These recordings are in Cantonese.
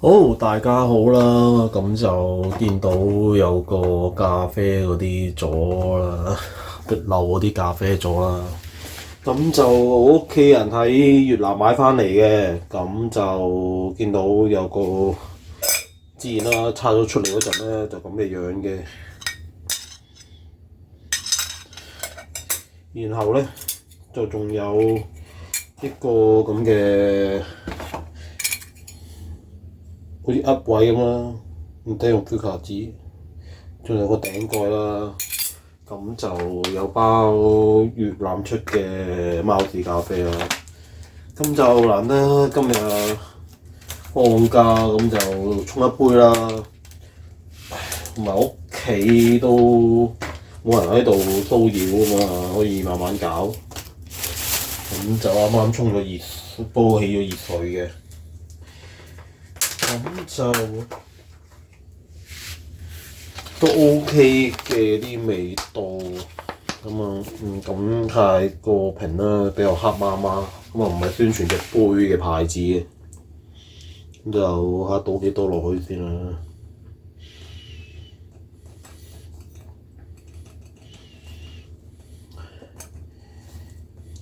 好，大家好啦，咁就見到有個咖啡嗰啲咗啦，滴漏嗰啲咖啡咗啦。咁就我屋企人喺越南買翻嚟嘅，咁就見到有個自然啦，拆咗出嚟嗰陣咧就咁嘅樣嘅。然後咧就仲有一個咁嘅。好似噏位咁啦，唔得用 Q 卡紙，仲有個頂蓋啦，咁就有包越南出嘅貓屎咖啡啦。咁就難得今日放假，咁就沖一杯啦。同埋屋企都冇人喺度騷擾啊嘛，可以慢慢搞。咁就啱啱沖咗熱煲起咗熱水嘅。咁就都 OK 嘅啲味道，咁啊唔敢太過評啦，比較黑麻麻，咁啊唔係宣傳隻杯嘅牌子嘅，咁就睇下倒幾多落去先啦。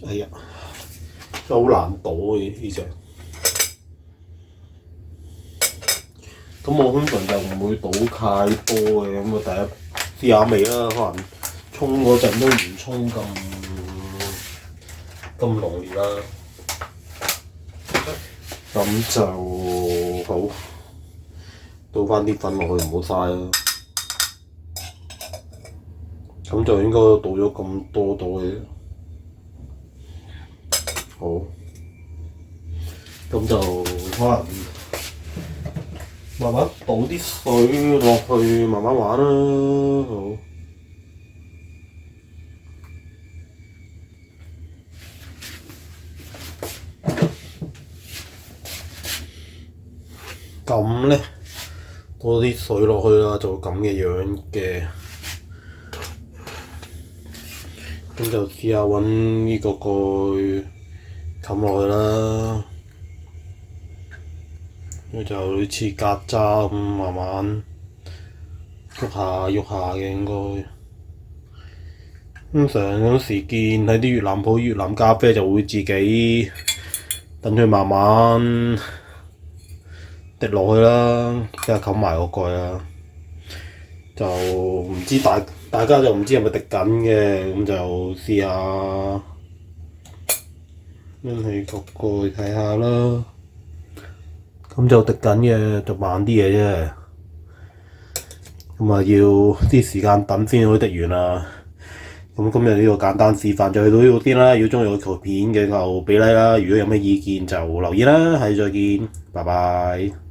哎呀，真係好難倒嘅呢隻。咁我通常就唔會倒太多嘅，咁啊第一試下味啦，可能沖嗰陣都唔沖咁濃烈啦。咁就好倒翻啲粉落去，唔好嘥啦。咁就應該倒咗咁多度嘅，好。咁就可能慢慢倒啲水落去，慢慢玩啦，好。咁咧，倒啲水落去啦，就咁嘅樣嘅。咁就試下揾呢個蓋冚落去啦。咁就好似曱甴咁，慢慢喐下喐下嘅應該。通常嗰時見喺啲越南鋪越南咖啡就會自己等佢慢慢滴落去啦，即係冚埋個蓋啦。就唔知大家就唔知係咪滴緊嘅，咁就試下拎起個蓋睇下啦。咁就滴緊嘅，就慢啲嘅啫。咁啊，要啲時間等先可以滴完啦。咁今日呢個簡單示範就去到呢度先啦。如果中意我條片嘅就俾 like 啦。如果有咩意見就留言啦。係，再見，拜拜。